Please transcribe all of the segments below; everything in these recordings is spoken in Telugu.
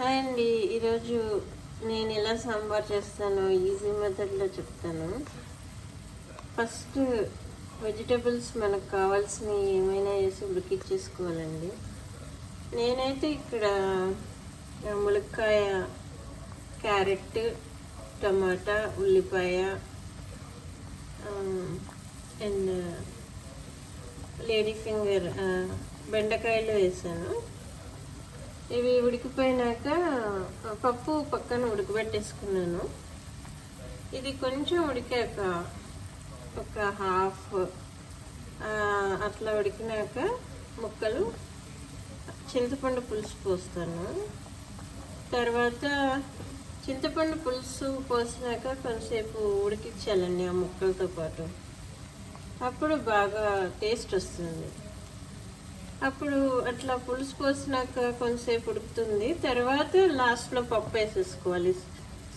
హాయ్ అండి. ఈరోజు నేను ఎలా సాంబార్ చేస్తానో ఈజీ మెథడ్లో చెప్తాను. ఫస్ట్ వెజిటబుల్స్ మనకు కావాల్సినవి ఏమైనా వేసి ఉడికిచ్చేసుకోవాలండి. నేనైతే ఇక్కడ ములక్కాయ, క్యారెట్, టమాటా, ఉల్లిపాయ అండ్ లేడీ ఫింగర్ బెండకాయలు వేసాను. ఇవి ఉడికిపోయినాక పప్పు పక్కన ఉడకబెట్టేసుకున్నాను. ఇది కొంచెం ఉడికాక ఒక హాఫ్ అట్లా ఉడికినాక ముక్కలు చింతపండు పులుసు పోస్తాను. తర్వాత చింతపండు పులుసు పోసినాక కొంచెంసేపు ఉడికించాలండి ఆ ముక్కలతో పాటు. అప్పుడు బాగా టేస్ట్ వస్తుంది. అప్పుడు అట్లా పులుసు పోసినాక కొంచెంసేపు ఉడుకుతుంది. తర్వాత లాస్ట్లో పప్పు వేసేసుకోవాలి.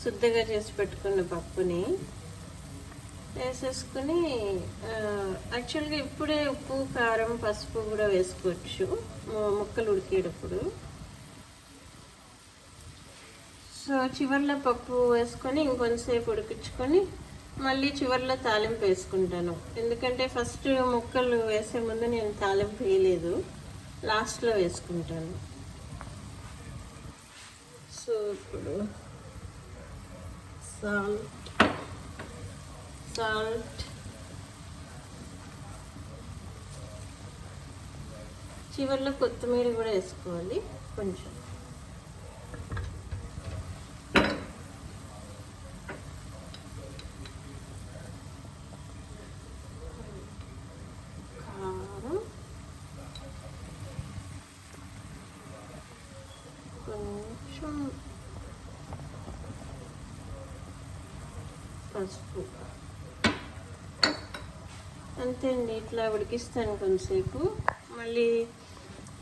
శుద్ధంగా చేసి పెట్టుకున్న పప్పుని వేసేసుకుని యాక్చువల్గా ఇప్పుడే ఉప్పు, కారం, పసుపు కూడా వేసుకోవచ్చు ముక్కలు ఉడికేటప్పుడు. సో చివర్లో పప్పు వేసుకొని ఇంకొంచెంసేపు ఉడికించుకొని మళ్ళీ చివర్లో తాలింపు వేసుకుంటాను. ఎందుకంటే ఫస్ట్ ముక్కలు వేసే ముందు నేను తాలింపు వేయలేదు, లాస్ట్లో వేసుకుంటాను. సో ఇప్పుడు సాల్ట్ చివర్లో కొత్తిమీర కూడా వేసుకోవాలి కొంచెం. కొంచెం పసుపు అంతే అండి. ఇట్లా ఉడికిస్తాను కొంచెంసేపు. మళ్ళీ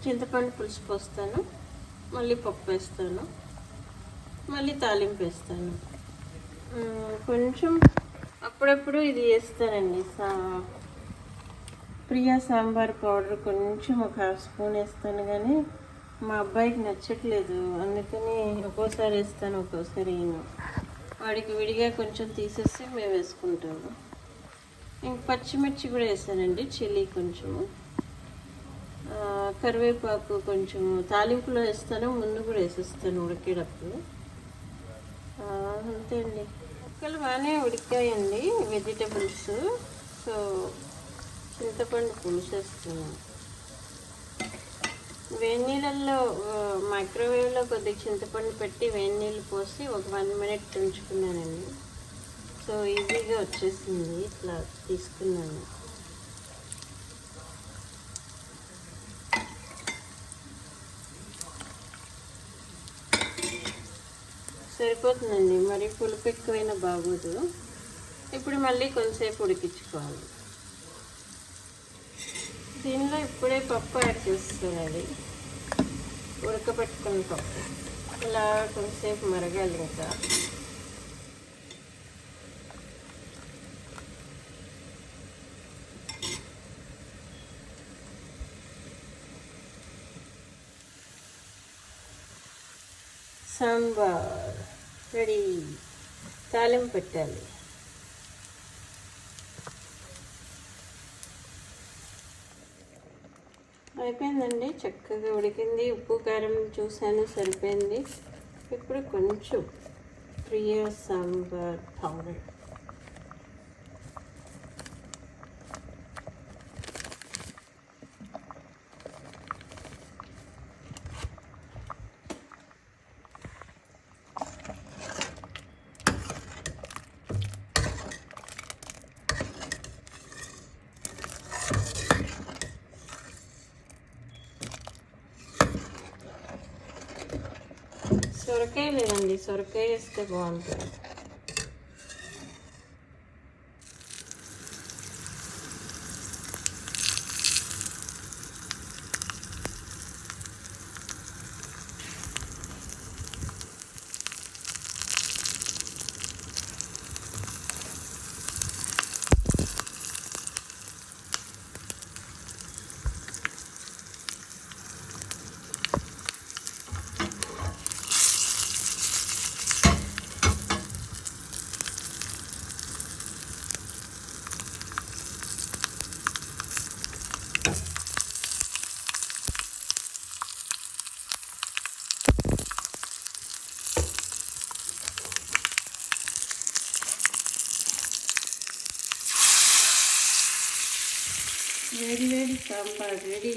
చింతపండు పులుసు పోస్తాను, మళ్ళీ పప్పు వేస్తాను, మళ్ళీ తాలింపు వేస్తాను. కొంచెం అప్పుడప్పుడు ఇది వేస్తానండి, ప్రియా సాంబార్ పౌడర్ కొంచెం ఒక హాఫ్ స్పూన్ వేస్తాను. కానీ మా అబ్బాయికి నచ్చట్లేదు, అందుకని ఒక్కోసారి వేస్తాను, ఒక్కోసారి వేయను. వాడికి విడిగా కొంచెం తీసేసి మేము వేసుకుంటాము. ఇంక పచ్చిమిర్చి కూడా వేసానండి, చిల్లీ కొంచెము, కరివేపాకు కొంచెము తాలింపులో వేస్తాను, ముందు కూడా వేసేస్తాను ఉడికేటప్పుడు. అంతే అండి. ముక్కలు బాగానే ఉడికాయండి వెజిటబుల్స్. సో చింతపండు పులుసు వేస్తున్నాను. వేడి నీళ్ళల్లో మైక్రోవేవ్లో కొద్దిగా చింతపండు పెట్టి వేడి నీళ్ళు పోసి ఒక 1 minute ఉంచుకున్నానండి. సో ఈజీగా వచ్చేసింది. ఇట్లా తీసుకున్నాను. సరిపోతుందండి, మరి పులుపు ఎక్కువైనా బాగోదు. ఇప్పుడు మళ్ళీ కొంచెంసేపు ఉడికించుకోవాలి. దీనిలో ఇప్పుడే పప్పు యాడ్ చేస్తున్నాను, ఉడకబెట్టుకున్న పప్పు. ఇలా కొంచెంసేపు మరగాలి. ఇంకా సాంబార్ రెడీ. తాలింపు పెట్టాలి. అయిపోయిందండి, చక్కగా ఉడికింది. ఉప్పు కారం చూసాను, సరిపోయింది. ఇప్పుడు కొంచెం ప్రియా సాంబార్ పౌడర్, సొరకాయ లేదండి, సొరకాయ వేస్తే బాగుంటుంది. వేడి వేడి సాంబార్ రెడీ.